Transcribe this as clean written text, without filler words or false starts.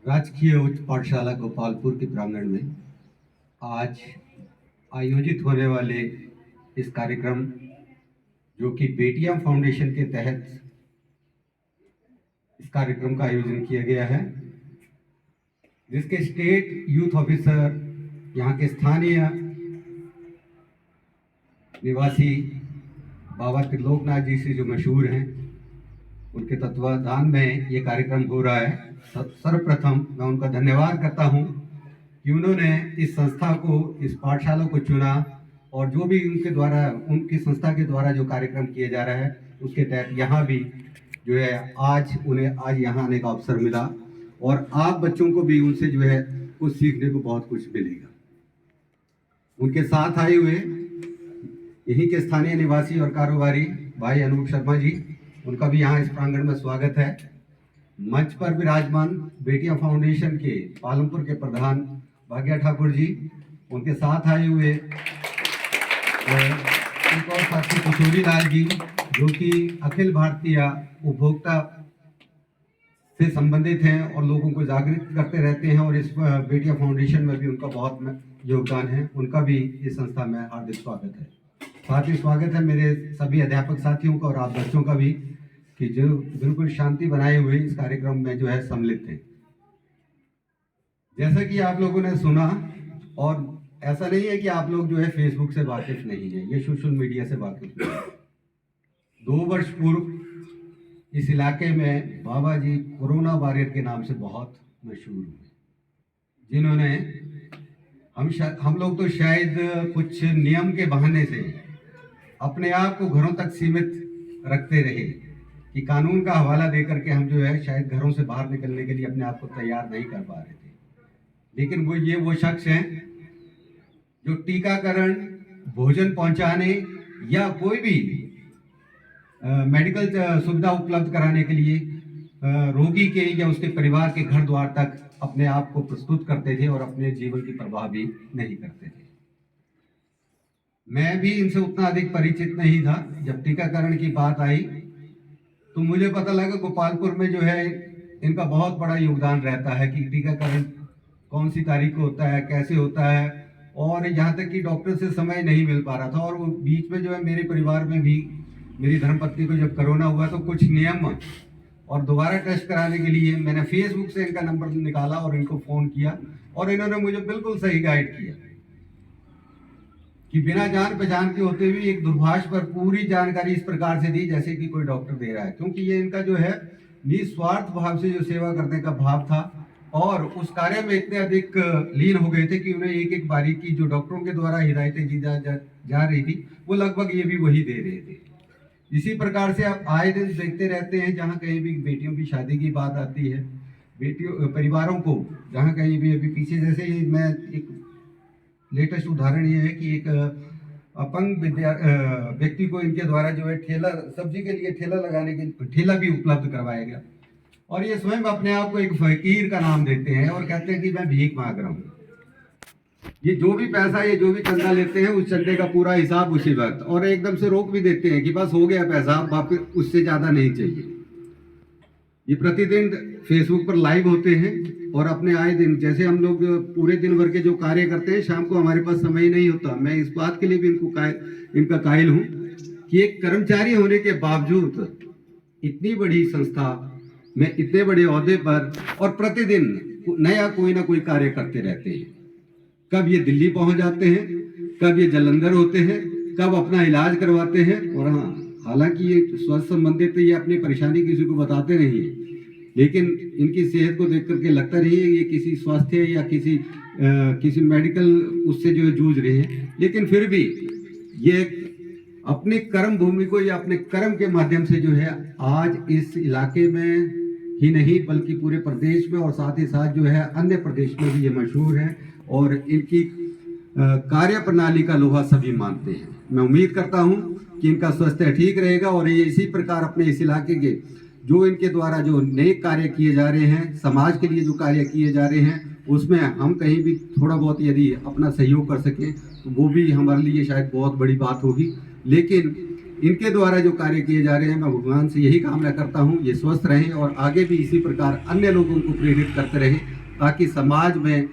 राजकीय उच्च पाठशाला गोपालपुर के प्रांगण में आज आयोजित होने वाले इस कार्यक्रम जो कि बेटियां फाउंडेशन के तहत इस कार्यक्रम का आयोजन किया गया है, जिसके स्टेट यूथ ऑफिसर यहाँ के स्थानीय निवासी बाबा त्रिलोकनाथ जी से जो मशहूर हैं, उनके तत्वाधान में ये कार्यक्रम हो रहा है। सर्वप्रथम मैं उनका धन्यवाद करता हूँ कि उन्होंने इस संस्था को, इस पाठशाला को चुना और जो भी उनकी संस्था के द्वारा जो कार्यक्रम किया जा रहा है उसके तहत यहाँ भी जो है आज यहाँ आने का अवसर मिला और आप बच्चों को भी उनसे जो है कुछ सीखने को बहुत कुछ मिलेगा। उनके साथ आए हुए यहीं के स्थानीय निवासी और कारोबारी भाई अनूप शर्मा जी, उनका भी यहाँ इस प्रांगण में स्वागत है। मंच पर विराजमान बेटियां फाउंडेशन के पालमपुर के प्रधान भाग्या ठाकुर जी, उनके साथ आए हुए एक और साथी किशोरी लाल जी, जो कि अखिल भारतीय उपभोक्ता से संबंधित हैं और लोगों को जागृत करते रहते हैं और इस बेटियां फाउंडेशन में भी उनका बहुत योगदान है। उनका भी इस संस्था में हार्दिक स्वागत है। साथ ही स्वागत है मेरे सभी अध्यापक साथियों का और आप बच्चों का भी, कि जो बिल्कुल शांति बनाए हुए इस कार्यक्रम में जो है सम्मिलित थे। जैसा कि आप लोगों ने सुना, और ऐसा नहीं है कि आप लोग जो है फेसबुक से वाकिफ नहीं है, ये सोशल मीडिया से वाकिफ है। 2 वर्ष पूर्व इस इलाके में बाबा जी कोरोना वॉरियर के नाम से बहुत मशहूर हुए, जिन्होंने हम लोग तो शायद कुछ नियम के बहाने से अपने आप को घरों तक सीमित रखते रहे कि कानून का हवाला देकर के हम जो है शायद घरों से बाहर निकलने के लिए अपने आप को तैयार नहीं कर पा रहे थे। लेकिन वो शख्स हैं जो टीकाकरण, भोजन पहुंचाने या कोई भी मेडिकल सुविधा उपलब्ध कराने के लिए रोगी के या उसके परिवार के घर द्वार तक अपने आप को प्रस्तुत करते थे और अपने जीवन की परवाह भी नहीं करते थे। मैं भी इनसे उतना अधिक परिचित नहीं था। जब टीकाकरण की बात आई तो मुझे पता लगा गोपालपुर में जो है इनका बहुत बड़ा योगदान रहता है कि टीकाकरण कौन सी तारीख को होता है, कैसे होता है, और यहाँ तक कि डॉक्टर से समय नहीं मिल पा रहा था। और वो बीच में जो है मेरे परिवार में भी मेरी धर्मपत्नी को जब कोरोना हुआ तो कुछ नियम और दोबारा टेस्ट कराने के लिए मैंने फेसबुक से इनका नंबर निकाला और इनको फ़ोन किया और इन्होंने मुझे बिल्कुल सही गाइड किया कि बिना जान पहचान के होते हुए एक दूरभाष पर पूरी जानकारी इस प्रकार से दी जैसे कि कोई डॉक्टर दे रहा है, क्योंकि ये इनका जो है निस्वार्थ भाव से जो सेवा करने का भाव था और उस कार्य में इतने अधिक लीन हो गए थे कि उन्हें एक एक बारीकी जो डॉक्टरों के द्वारा हिदायतें दी जा रही थी वो लगभग ये भी वही दे रहे थे। इसी प्रकार से आप आए दिन देखते रहते हैं, जहाँ कहीं भी बेटियों की शादी की बात आती है, परिवारों को जहाँ कहीं भी, अभी पीछे जैसे ही मैं एक लेटेस्ट उदाहरण ये है कि एक अपंग व्यक्ति को इनके द्वारा जो है सब्जी के लिए ठेला लगाने के ठेला भी उपलब्ध करवाया गया और ये स्वयं अपने आप को एक फकीर का नाम देते हैं और कहते हैं कि मैं भीख मांग रहा हूँ। ये जो भी पैसा, ये जो भी चंदा लेते हैं उस चंदे का पूरा हिसाब उसी वक्त, और एकदम से रोक भी देते हैं कि बस हो गया पैसा, वापिस उससे ज़्यादा नहीं चाहिए। ये प्रतिदिन फेसबुक पर लाइव होते हैं और अपने आए दिन, जैसे हम लोग पूरे दिन भर के जो कार्य करते हैं, शाम को हमारे पास समय नहीं होता। मैं इस बात के लिए भी इनका कायल हूँ कि एक कर्मचारी होने के बावजूद इतनी बड़ी संस्था में इतने बड़े ओहदे पर और प्रतिदिन नया कोई ना कोई कार्य करते रहते हैं। कब ये दिल्ली पहुंच जाते हैं, कब ये जालंधर होते हैं, कब अपना इलाज करवाते हैं। और हाँ, हालांकि ये स्वास्थ्य संबंधित ये अपनी परेशानी किसी को बताते नहीं है, लेकिन इनकी सेहत को देख करके लगता नहीं है ये किसी स्वास्थ्य या किसी मेडिकल उससे जो है जूझ रहे हैं। लेकिन फिर भी ये अपने कर्म भूमि को या अपने कर्म के माध्यम से जो है आज इस इलाके में ही नहीं बल्कि पूरे प्रदेश में और साथ ही साथ जो है अन्य प्रदेश में भी ये मशहूर है और इनकी कार्य प्रणाली का लोहा सभी मानते हैं। मैं उम्मीद करता हूं कि इनका स्वास्थ्य ठीक रहेगा और ये इसी प्रकार अपने इस इलाके के जो इनके द्वारा जो नेक कार्य किए जा रहे हैं, समाज के लिए जो कार्य किए जा रहे हैं, उसमें हम कहीं भी थोड़ा बहुत यदि अपना सहयोग कर सकें तो वो भी हमारे लिए शायद बहुत बड़ी बात होगी। लेकिन इनके द्वारा जो कार्य किए जा रहे हैं, मैं भगवान से यही कामना करता हूँ ये स्वस्थ रहें और आगे भी इसी प्रकार अन्य लोगों को प्रेरित करते रहें, ताकि समाज में